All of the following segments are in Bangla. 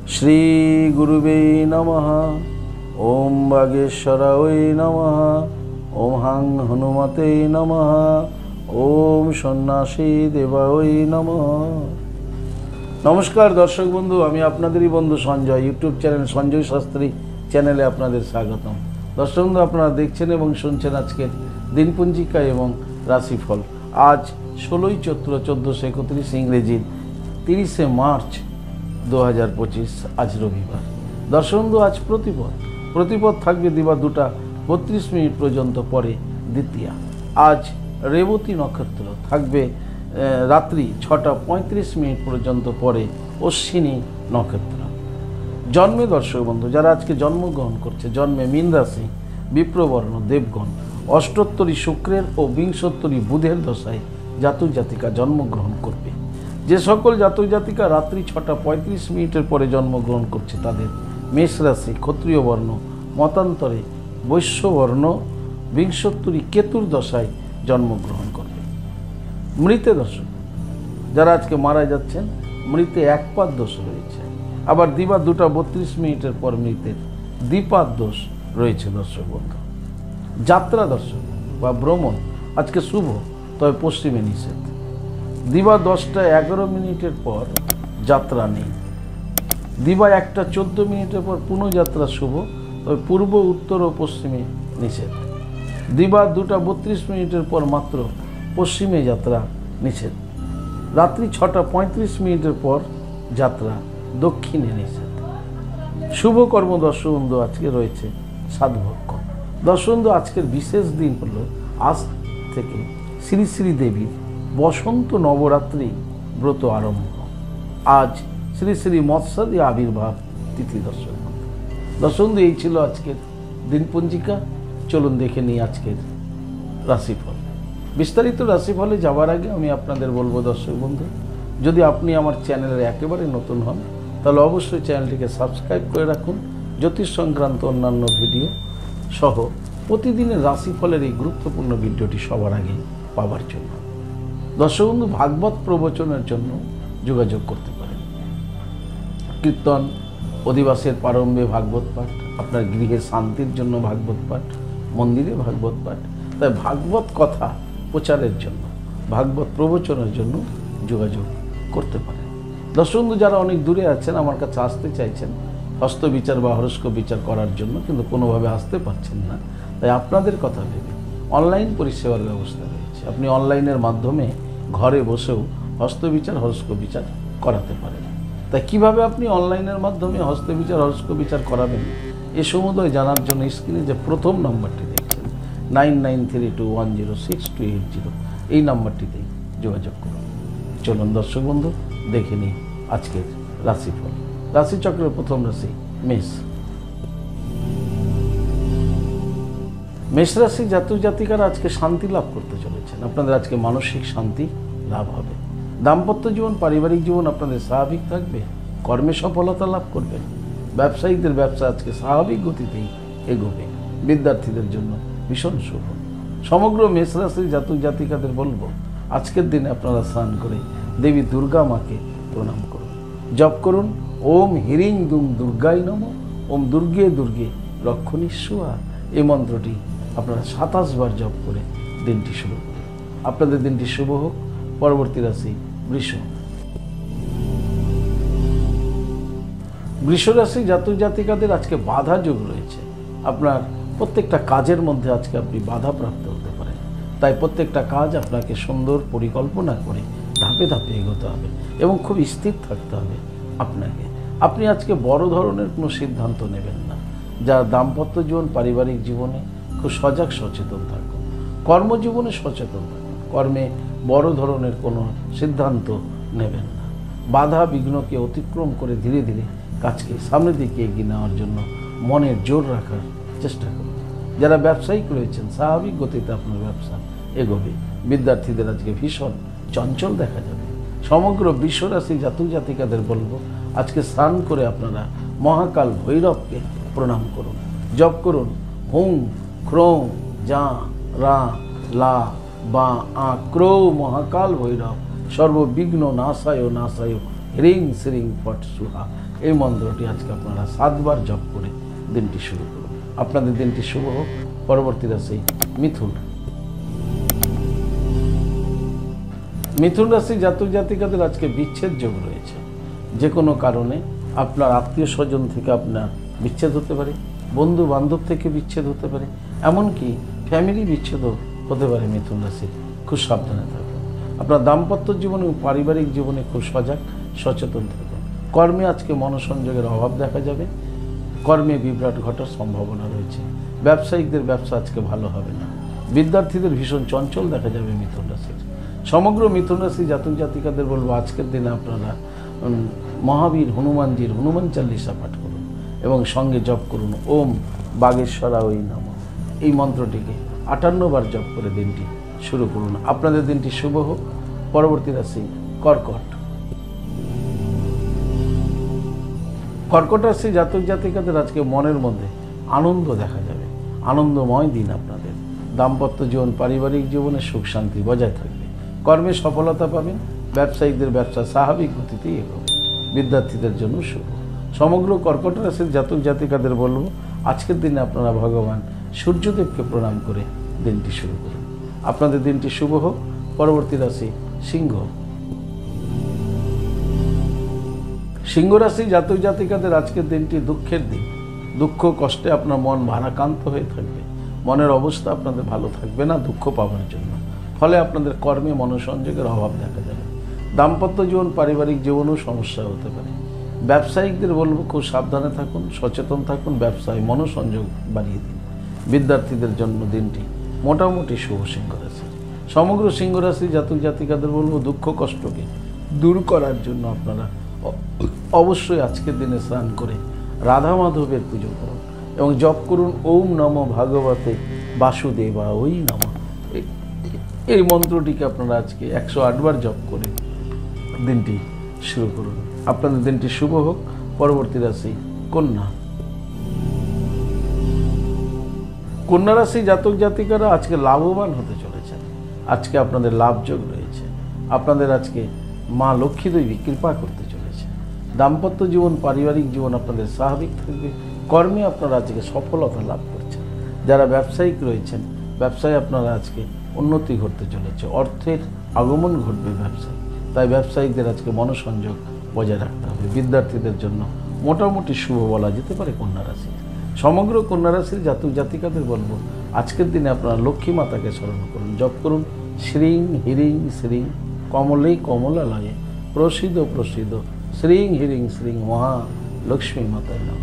श्री गुरुवे नमः। ओम वागेश्वराय नमः। ओम हां हनुमते नमः। ओम सन्यासी देवाय नमः। नमस्कार दर्शक बंधु, आमी आपनादेरই बंधु सঞ্জয়। यूट्यूब चैनल সঞ্জয় शास्त्री चैनेले आपनादेर स्वागतम। दर्शक बंधु, आपनारा देखছেন এবং শুনছেন আজকের দিনপঞ্জিকা এবং রাশিফল। आज 16 চৈত্র 1431 ইংরেজির 30 মার্চ 2025 आज रविवार। दर्शक बंधु, आज प्रतिपद থাকবে দিবা 2টা 32 মিনিট পর্যন্ত, পরে দ্বিতীয়া। आज रेवती नक्षत्र থাকবে রাত্রি 6টা 35 মিনিট পর্যন্ত, পরে অশ্বিনী নক্ষত্র। জন্মে দর্শক বন্ধু যারা আজকে জন্মগ্রহণ করছে, জন্মে মীন রাশি, বিপ্রবর্ণ, দেবগণ, অষ্টোত্তরী শুক্রের ও বিংশোত্তরী বুধের দশায় জাতক জাতিকা জন্মগ্রহণ করবে। যে সকল জাতক জাতিকা রাত্রি 6টা 35 মিনিটের পরে জন্মগ্রহণ করছে তাদের মেষ রাশি, ক্ষত্রিয় বর্ণ, মতান্তরে বৈশ্যবর্ণ, বিংশোত্তরী কেতুর দশায় জন্মগ্রহণ করবে। মৃতে দর্শক যারা আজকে মারা যাচ্ছেন, মৃতে একপাদ দোষ রয়েছে। আবার দিবা 2টা 32 মিনিটের পর মৃতের দ্বিপাদ দোষ রয়েছে। দর্শক বন্ধু, যাত্রা দর্শক বা ভ্রমণ আজকে শুভ, তবে পশ্চিমে নিষেধ। দিবা 10টা 11 মিনিটের পর যাত্রা নেই। দিবা 1টা 14 মিনিটের পর পুনঃযাত্রা শুভ, তবে পূর্ব, উত্তর ও পশ্চিমে নিষেধ। দিবা 2টা 32 মিনিটের পর মাত্র পশ্চিমে যাত্রা নিষেধ। রাত্রি 6টা 35 মিনিটের পর যাত্রা দক্ষিণে নিষেধ। শুভ কর্ম দর্শক বন্ধু আজকে রয়েছে সাধভক্ষ। দর্শক বন্ধু, আজকের বিশেষ দিন হলো আজ থেকে শ্রী শ্রী দেবীর বসন্ত নবরাত্রি ব্রত আরম্ভ। আজ শ্রী শ্রী মৎস্যাদি আবির্ভাব তিথি। দর্শক বন্ধু, এই ছিল আজকের দিনপঞ্জিকা। চলুন দেখে নিই আজকের রাশিফল। বিস্তারিত রাশিফলে যাওয়ার আগে আমি আপনাদের বলবো দর্শক বন্ধু, যদি আপনি আমার চ্যানেলের একেবারে নতুন হন তাহলে অবশ্যই চ্যানেলটিকে সাবস্ক্রাইব করে রাখুন। জ্যোতিষ সংক্রান্ত অন্যান্য ভিডিও সহ প্রতিদিনের রাশিফলের এই গুরুত্বপূর্ণ ভিডিওটি সবার আগে পাওয়ার জন্য। দর্শক বন্ধু, ভাগবত প্রবচনের জন্য যোগাযোগ করতে পারেন। কীর্তন, অধিবাসের প্রারম্ভে ভাগবত পাঠ, আপনার গৃহে শান্তির জন্য ভাগবত পাঠ, মন্দিরে ভাগবত পাঠ, তাই ভাগবত কথা প্রচারের জন্য, ভাগবত প্রবচনের জন্য যোগাযোগ করতে পারেন। দর্শক বন্ধু, যারা অনেক দূরে আছেন, আমার কাছে আসতে চাইছেন হস্তবিচার বা হরস্কোপ বিচার করার জন্য, কিন্তু কোনোভাবে আসতে পারছেন না, তাই আপনাদের কথা ভেবে অনলাইন পরিষেবার ব্যবস্থা রয়েছে। আপনি অনলাইনের মাধ্যমে ঘরে বসেও হস্তবিচার, হরস্কোপ বিচার করাতে পারেন। তাই কিভাবে আপনি অনলাইনের মাধ্যমে হস্তবিচার, হরস্কোপ বিচার করাবেন এ সমুদয় জানার জন্য স্ক্রিনে যে প্রথম নম্বরটি দেখছেন 9932106280 এই নাম্বারটিতেই যোগাযোগ করুন। চলুন দর্শক বন্ধু দেখে নিই আজকের রাশিফল। রাশিচক্রের প্রথম রাশি মেষ। মেষ রাশি জাতক জাতিকারা আজকে শান্তি লাভ করতে চলেছেন। আপনাদের আজকে মানসিক শান্তি লাভ হবে। দাম্পত্য জীবন, পারিবারিক জীবন আপনাদের স্বাভাবিক থাকবে। কর্মে সফলতা লাভ করবেন। ব্যবসায়ীদের ব্যবসা আজকে স্বাভাবিক গতিতেই এগোবে। বিদ্যার্থীদের জন্য ভীষণ শুভ। সমগ্র মেষ রাশির জাতক জাতিকাদের বলবো, আজকের দিনে আপনারা স্নান করে দেবী দুর্গা মাকে প্রণাম করুন। জপ করুন ওম হিরিং দুং দুর্গাই নমঃ, ওম দুর্গে দুর্গে রক্ষণী সুয়া। এই মন্ত্রটি আপনারা 27 বার জপ করে দিনটি শুরু করুন। আপনাদের দিনটি শুভ হোক। পরবর্তী রাশি বৃষ। বৃষ রাশি জাতক জাতিকাদের আজকে বাধা যোগ রয়েছে। আপনার প্রত্যেকটা কাজের মধ্যে আজকে আপনি বাধা প্রাপ্ত হতে পারেন। তাই প্রত্যেকটা কাজ আপনাকে সুন্দর পরিকল্পনা করে ধাপে ধাপে এগোতে হবে এবং খুব স্থির থাকতে হবে আপনাকে। আপনি আজকে বড় ধরনের কোনো সিদ্ধান্ত নেবেন না। যারা দাম্পত্য জীবন, পারিবারিক জীবনে খুব সজাগ সচেতন থাকুন। কর্মজীবনে সচেতন থাকুন। কর্মে বড় ধরনের কোনো সিদ্ধান্ত নেবেন না। বাধা বিঘ্নকে অতিক্রম করে ধীরে ধীরে কাজকে সামনের দিকে এগিয়ে নেওয়ার জন্য মনের জোর রাখার চেষ্টা করুন। যারা ব্যবসায়িক রয়েছেন, স্বাভাবিক গতিতে আপনার ব্যবসা এগোবে। বিদ্যার্থীদের আজকে ভীষণ চঞ্চল দেখা যাবে। সমগ্র বিশ্বরাশি জাতক জাতিকাদের বলবো, আজকে স্নান করে আপনারা মহাকাল ভৈরবকে প্রণাম করুন। জপ করুন হুং ক্রৌ যা রা লা বা আ ক্রৌ মহাকাল ভৈরব সর্ববিঘ্ন নাশায় নাশায় হ্রিং শ্রিং ফট সুহা। এই মন্ত্রটি আজকে আপনারা 7 বার জপ করে দিনটি শুরু করুন। আপনাদের দিনটি শুভ হোক। পরবর্তী রাশি মিথুন। মিথুন রাশি জাতক জাতিকাদের আজকে বিচ্ছেদ যোগ রয়েছে। যে কোনো কারণে আপনার আত্মীয় স্বজন থেকে আপনার বিচ্ছেদ হতে পারে, বন্ধু বান্ধব থেকে বিচ্ছেদ হতে পারে, এমনকি ফ্যামিলি বিচ্ছেদও হতে পারে। মিথুন রাশির খুব সাবধানে থাকুন। আপনার দাম্পত্য জীবন এবং পারিবারিক জীবনে খুব সজাগ সচেতন থাকুন। কর্মে আজকে মনোসংযোগের অভাব দেখা যাবে। কর্মে বিভ্রাট ঘটার সম্ভাবনা রয়েছে। ব্যবসায়িকদের ব্যবসা আজকে ভালো হবে না। বিদ্যার্থীদের ভীষণ চঞ্চল দেখা যাবে মিথুন রাশির। সমগ্র মিথুন রাশি জাতক জাতিকাদের বলবো আজকের দিনে আপনারা মহাবীর হনুমানজির হনুমান চালিসা পাঠ করুন এবং সঙ্গে জপ করুন ওম বাগেশ্বরা ওই নমঃ। এই মন্ত্রটিকে 58 বার জপ করে দিনটি শুরু করুন। আপনাদের দিনটি শুভ হোক। পরবর্তী রাশি কর্কট। কর্কট রাশি জাতক জাতিকাদের আজকে মনের মধ্যে আনন্দ দেখা যাবে। আনন্দময় দিন আপনাদের। দাম্পত্য জীবন পারিবারিক জীবনে সুখ শান্তি বজায় থাকবে। কর্মে সফলতা পাবেন। ব্যবসায়িকদের ব্যবসা স্বাভাবিক গতিতেই এগোবে। বিদ্যার্থীদের জন্য শুভ। সমগ্র কর্কট রাশির জাতক জাতিকাদের বলব আজকের দিনে আপনারা ভগবান সূর্যদেবকে প্রণাম করে দিনটি শুরু করুন। আপনাদের দিনটি শুভ হোক। পরবর্তী রাশি সিংহ। সিংহ রাশি জাতক জাতিকাদের আজকের দিনটি দুঃখের দিন। দুঃখ কষ্টে আপনার মন ভারাক্রান্ত হয়ে থাকবে। মনের অবস্থা আপনাদের ভালো থাকবে না দুঃখ পাওয়ার জন্য। ফলে আপনাদের কর্মে মনোসংযোগের অভাব দেখা যাবে। দাম্পত্য জীবন পারিবারিক জীবনেও সমস্যা হতে পারে। ব্যবসায়িকদের বলবো খুব সাবধানে থাকুন, সচেতন থাকুন, ব্যবসায় মনোসংযোগ বাড়িয়ে দিন। বিদ্যার্থীদের জন্য দিনটি মোটামুটি শুভ সিংহ রাশি। সমগ্র সিংহ রাশি জাতক জাতিকাদের বলবো দুঃখ কষ্টকে দূর করার জন্য আপনারা অবশ্যই আজকের দিনে স্নান করে রাধা মাধবের পুজো করুন এবং জপ করুন ওম নমো ভাগবতে বাসুদেবা ওই নমঃ। এই মন্ত্রটিকে আপনারা আজকে 108 বার জপ করে দিনটি শুরু করুন। আপনাদের দিনটি শুভ হোক। পরবর্তী রাশি কন্যা। কন্যা রাশি জাতক জাতিকারা আজকে লাভবান হতে চলেছেন। আজকে আপনাদের লাভযোগ রয়েছে। আপনাদের আজকে মা লক্ষ্মী দেবী কৃপা করতে চলেছে। দাম্পত্য জীবন পারিবারিক জীবন আপনাদের স্বাভাবিক থাকবে। কর্মে আপনারা আজকে সফলতা লাভ করছেন। যারা ব্যবসায়িক রয়েছেন ব্যবসায় আপনারা আজকে উন্নতি ঘটতে চলেছে। অর্থের আগমন ঘটবে ব্যবসায়। তাই ব্যবসায়িকদের আজকে মনোসংযোগ বজায় রাখতে হবে। বিদ্যার্থীদের জন্য মোটামুটি শুভ বলা যেতে পারে কন্যা রাশি। সমগ্র কন্যা রাশির জাতক জাতিকাদের বলবো আজকের দিনে আপনারা লক্ষ্মী মাতাকে স্মরণ করুন। জপ করুন শ্রীং হিরিং শ্রীং কমলে কমলালয়ে প্রসিদ্ধ প্রসিদ্ধ শ্রীং হিরিং শ্রীং মহা লক্ষ্মী মাতার নাম।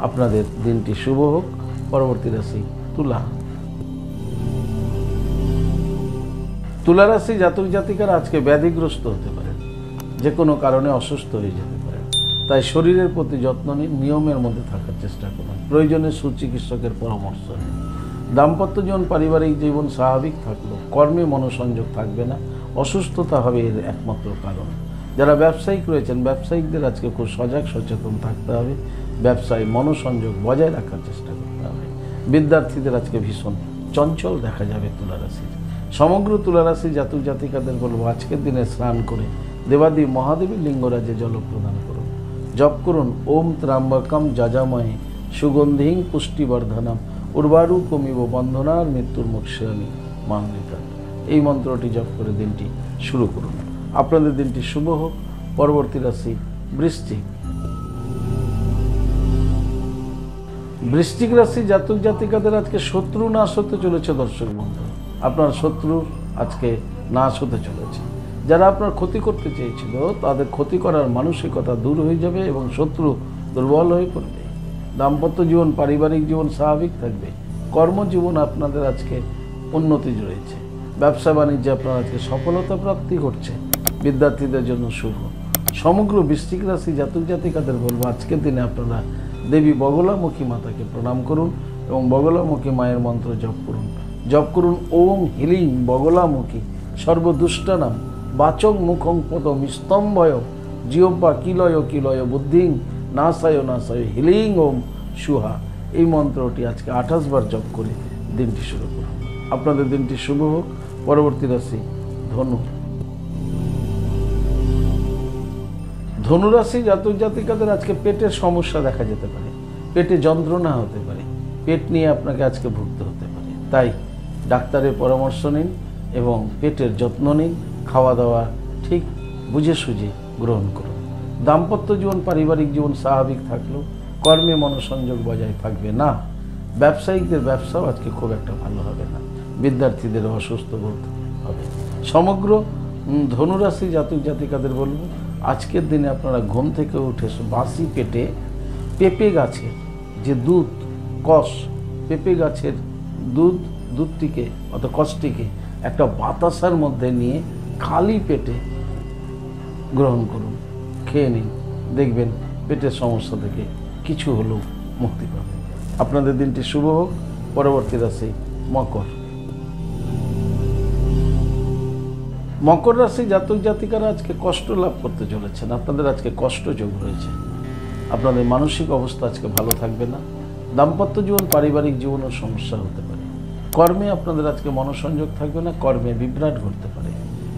আপনাদের দিনটি শুভ হোক। পরবর্তী রাশি তুলা। তুলা রাশি জাতক জাতিকারা আজকে ব্যাধিগ্রস্ত হতে পারেন। যে কোনো কারণে অসুস্থ হয়ে যেতে পারেন। তাই শরীরের প্রতি যত্ন নিন, নিয়মের মধ্যে থাকার চেষ্টা করুন। প্রয়োজনে সুচিকিৎসকের পরামর্শ নিন। দাম্পত্য জীবন পারিবারিক জীবন স্বাভাবিক থাকলেও কর্মে মনোসংযোগ থাকবে না। অসুস্থতা হবে এর একমাত্র কারণ। যারা ব্যবসায়িক রয়েছেন ব্যবসায়িকদের আজকে খুব সজাগ সচেতন থাকতে হবে। ব্যবসায় মনোসংযোগ বজায় রাখার চেষ্টা করতে হবে। বিদ্যার্থীদের আজকে ভীষণ চঞ্চল দেখা যাবে তুলা রাশির। সমগ্র তুলা রাশি জাতক জাতিকাদের বলবো আজকের দিনে স্নান করে দেবাদেব মহাদেবীর লিঙ্গরাজে জল প্রদান করুন। জপ করুন ওম ত্রাম্বকম যজামহে সুগন্ধিং পুষ্টিবর্ধনম উর্বারুকমিব বন্ধনার মৃত্যুর মোক্ষামি মাঙ্গলিকা। এই মন্ত্রটি জপ করে দিনটি শুরু করুন। আপনাদের দিনটি শুভ হোক। পরবর্তী রাশি বৃশ্চিক। বৃশ্চিক রাশি জাতক জাতিকাদের আজকে শত্রু নাশ হতে চলেছে। দর্শক বন্ধু, আপনার শত্রু আজকে নাশ হতে চলেছে। যারা আপনার ক্ষতি করতে চেয়েছিল তাদের ক্ষতি করার মানসিকতা দূর হয়ে যাবে এবং শত্রু দুর্বল হয়ে পড়বে। দাম্পত্য জীবন পারিবারিক জীবন স্বাভাবিক থাকবে। কর্মজীবন আপনাদের আজকে উন্নতি রয়েছে। ব্যবসা বাণিজ্যে আপনার আজকে সফলতা প্রাপ্তি ঘটছে। বিদ্যার্থীদের জন্য শুভ। সমগ্র বৃশ্চিক রাশি জাতক জাতিকাদের বলবো আজকের দিনে আপনারা দেবী বগলামুখী মাতাকে প্রণাম করুন এবং বগলামুখী মায়ের মন্ত্র জপ করুন। জপ করুন ওম হিলিং বগলামুখী সর্বদুষ্টানাম বাচং মুখং পদম স্তম্ভয় জিহ্বা কিলয় কিলয় বুদ্ধিং নাসায় নাসায় হিলিং ওম সুহা। এই মন্ত্রটি আজকে 28 বার জপ করে দিনটি শুরু করুন। আপনাদের দিনটি শুভ হোক। পরবর্তী রাশি ধনু। ধনুরাশি জাতক জাতিকাদের আজকে পেটের সমস্যা দেখা যেতে পারে, পেটে যন্ত্রণা হতে পারে, পেট নিয়ে আপনাকে আজকে ভুগতে হতে পারে। তাই ডাক্তারের পরামর্শ নিন এবং পেটের যত্ন নিন, খাওয়া দাওয়া ঠিক বুঝে সুঝে গ্রহণ করুন। দাম্পত্য জীবন পারিবারিক জীবন স্বাভাবিক থাকলেও কর্মে মনোসংযোগ বজায় থাকবে না। ব্যবসায়িকদের ব্যবসাও আজকে খুব একটা ভালো হবে না, বিদ্যার্থীদের অসুস্থ বোধ হবে। সমগ্র ধনুরাশি জাতক জাতিকাদের বলবো, আজকের দিনে আপনারা ঘুম থেকে উঠে বাসি পেটে পেঁপে গাছের যে দুধ কষ, পেঁপে গাছের দুধটিকে অর্থাৎ কষটিকে একটা বাতাসার মধ্যে নিয়ে খালি পেটে গ্রহণ করুন, খেয়ে নিন, দেখবেন পেটের সমস্যা থেকে কিছু হলেও মুক্তি পাবেন। আপনাদের দিনটি শুভ হোক। পরবর্তী রাশি মকর। মকর রাশি জাতক জাতিকারা আজকে কষ্ট লাভ করতে চলেছেন। আপনাদের আজকে কষ্ট যোগ রয়েছে। আপনাদের মানসিক অবস্থা আজকে ভালো থাকবে না। দাম্পত্য জীবন পারিবারিক জীবনের সমস্যা হতে পারে। কর্মে আপনাদের আজকে মনোসংযোগ থাকবে না, কর্মে বিভ্রাট ঘটতে পারে।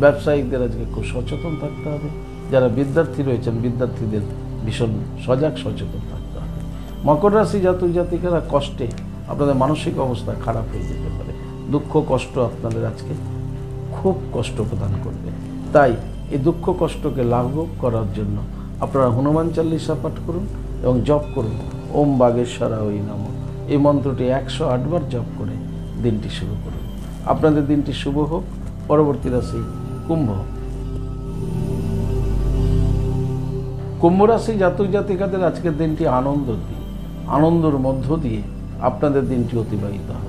ব্যবসায়িকদের আজকে খুব সচেতন থাকতে হবে। যারা বিদ্যার্থী রয়েছেন বিদ্যার্থীদের ভীষণ সজাগ সচেতন থাকতে হবে। মকর রাশি জাতক জাতিকারা কষ্টে আপনাদের মানসিক অবস্থা খারাপ হয়ে যেতে পারে। দুঃখ কষ্ট আপনাদের আজকে খুব কষ্ট প্রদান করবে। তাই এই দুঃখ কষ্টকে লাঘব করার জন্য আপনারা হনুমান চালিসা পাঠ করুন এবং জপ করুন ওম বাগেশ্বরা ওই নম। এই মন্ত্রটি 108 বার জপ করে দিনটি শুরু করুন। আপনাদের দিনটি শুভ হোক। পরবর্তী রাশি কুম্ভ। কুম্ভ রাশি জাতক জাতিকাদের আজকের দিনটি আনন্দের দিন। আনন্দের মধ্য দিয়ে আপনাদের দিনটি অতিবাহিত হবে।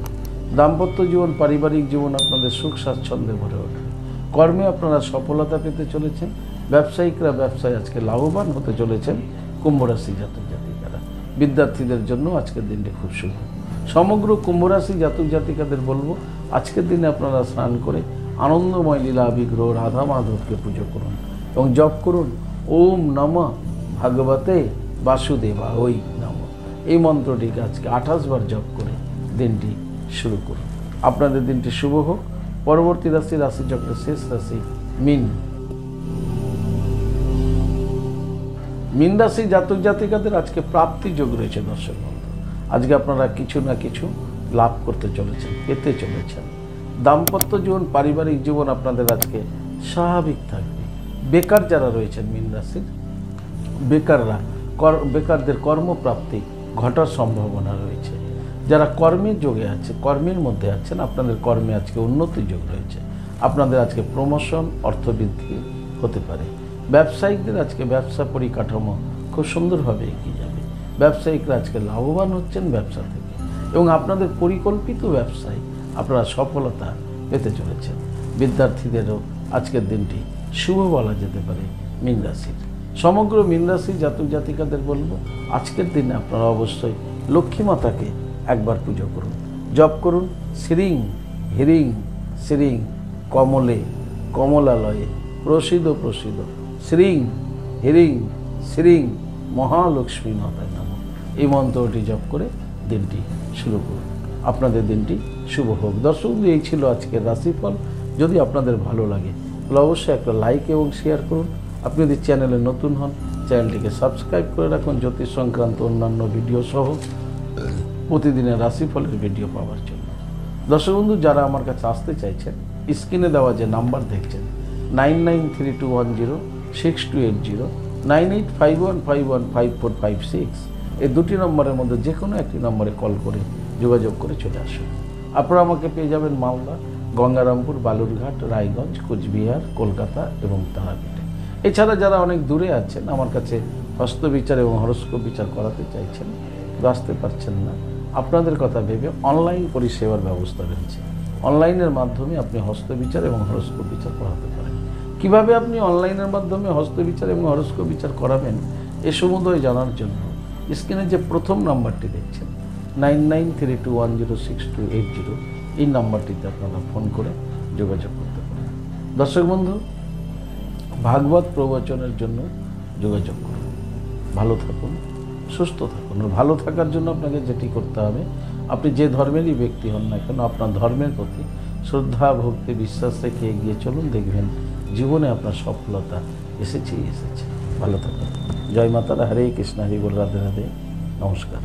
দাম্পত্য জীবন পারিবারিক জীবন আপনাদের সুখ স্বাচ্ছন্দ্যে ভরে ওঠে। কর্মে আপনারা সফলতা পেতে চলেছেন। ব্যবসায়িকরা ব্যবসায় আজকে লাভবান হতে চলেছেন। কুম্ভ রাশি জাতক জাতিকারা বিদ্যার্থীদের জন্য আজকের দিনটি খুব শুভ। সমগ্র কুম্ভ রাশি জাতক জাতিকাদের বলবো, আজকের দিনে আপনারা স্নান করে আনন্দময় লীলা বিগ্রহ রাধা মাধবকে পুজো করুন এবং জপ করুন ওম নমঃ ভগবতে বাসুদেবা ওই নমঃ। এই মন্ত্রটিকে আজকে 28 বার জপ করে দিনটি শুরু করুন। আপনাদের দিনটি শুভ হোক। পরবর্তী রাশি রাশিচক্রের শেষ রাশি মীন। মীন রাশি জাতক জাতিকাদের আজকে প্রাপ্তি যোগ রয়েছে। দর্শক বন্ধু, আজকে আপনারা কিছু না কিছু লাভ করতে চলেছেন, পেতে চলেছেন। দাম্পত্য জীবন পারিবারিক জীবন আপনাদের আজকে স্বাভাবিক থাকবে। বেকার যারা রয়েছেন মীন রাশির বেকারদের কর্মপ্রাপ্তি ঘটার সম্ভাবনা রয়েছে। যারা কর্মের যোগে আছে, কর্মের মধ্যে আছেন, আপনাদের কর্মে আজকে উন্নতি যোগ রয়েছে। আপনাদের আজকে প্রমোশন অর্থবৃদ্ধি হতে পারে। ব্যবসায়িকদের আজকে ব্যবসা পরিকাঠামো খুব সুন্দরভাবে এগিয়ে যাবে। ব্যবসায়িকরা আজকে লাভবান হচ্ছেন ব্যবসা থেকে এবং আপনাদের পরিকল্পিত ব্যবসায় আপনারা সফলতা পেতে চলেছেন। বিদ্যার্থীদেরও আজকের দিনটি শুভ বলা যেতে পারে মীন রাশির। সমগ্র মীন রাশি জাতক জাতিকাদের বলবো, আজকের দিনে আপনারা অবশ্যই লক্ষ্মী মাতাকে একবার পুজো করুন, জপ করুন শ্রীং হ্রিং শ্রীং কমলে কমলালয়ে প্রসিদ্ধ প্রসিদ্ধ শ্রীং হ্রিং শ্রীং মহালক্ষ্মী মাতায় নমঃ। এই মন্ত্রটি জপ করে দিনটি শুরু করুন। আপনাদের দিনটি শুভ হোক। দর্শক, এই ছিল আজকের রাশিফল। যদি আপনাদের ভালো লাগে তাহলে অবশ্যই একটা লাইক এবং শেয়ার করুন। আপনি যদি চ্যানেলে নতুন হন চ্যানেলটিকে সাবস্ক্রাইব করে রাখুন জ্যোতিষ সংক্রান্ত অন্যান্য ভিডিও সহ প্রতিদিনের রাশিফলের ভিডিও পাওয়ার জন্য। দর্শক বন্ধু, যারা আমার কাছে আসতে চাইছেন, স্ক্রিনে দেওয়া যে নাম্বার দেখছেন 9932106280 9851515456 এই দুটি নম্বরের মধ্যে যে কোনো একটি নম্বরে কল করে যোগাযোগ করে চলে আসুন। আপনারা আমাকে পেয়ে যাবেন মালদা, গঙ্গারামপুর, বালুরঘাট, রায়গঞ্জ, কোচবিহার, কলকাতা এবং তারাপীঠে। এছাড়া যারা অনেক দূরে আছেন, আমার কাছে হস্তবিচার এবং হরস্কোপ বিচার করাতে চাইছেন, আসতে পারছেন না, আপনাদের কথা ভেবে অনলাইন পরিষেবার ব্যবস্থা রয়েছে। অনলাইনের মাধ্যমে আপনি হস্তবিচার এবং হরস্কোপ বিচার করাতে পারেন। কিভাবে আপনি অনলাইনের মাধ্যমে হস্তবিচার এবং হরস্কোপ বিচার করাবেন এ সমুদয় জানার জন্য স্ক্রিনে যে প্রথম নাম্বারটি দেখছেন 9932106280 এই নাম্বারটিতে আপনারা ফোন করে যোগাযোগ করতে পারেন। দর্শক বন্ধু, ভাগবত প্রবচনের জন্য যোগাযোগ করুন। ভালো থাকুন, সুস্থ থাকুন। ভালো থাকার জন্য আপনাকে যেটি করতে হবে, আপনি যে ধর্মেরই ব্যক্তি হন না কেন, আপনার ধর্মের প্রতি শ্রদ্ধা ভক্তি বিশ্বাস রেখে এগিয়ে চলুন। দেখবেন জীবনে আপনার সফলতা এসেছে। ভালো থাকুন। জয় মাতারা, হরে কৃষ্ণ, হরি বল, রাধে রাধে, নমস্কার।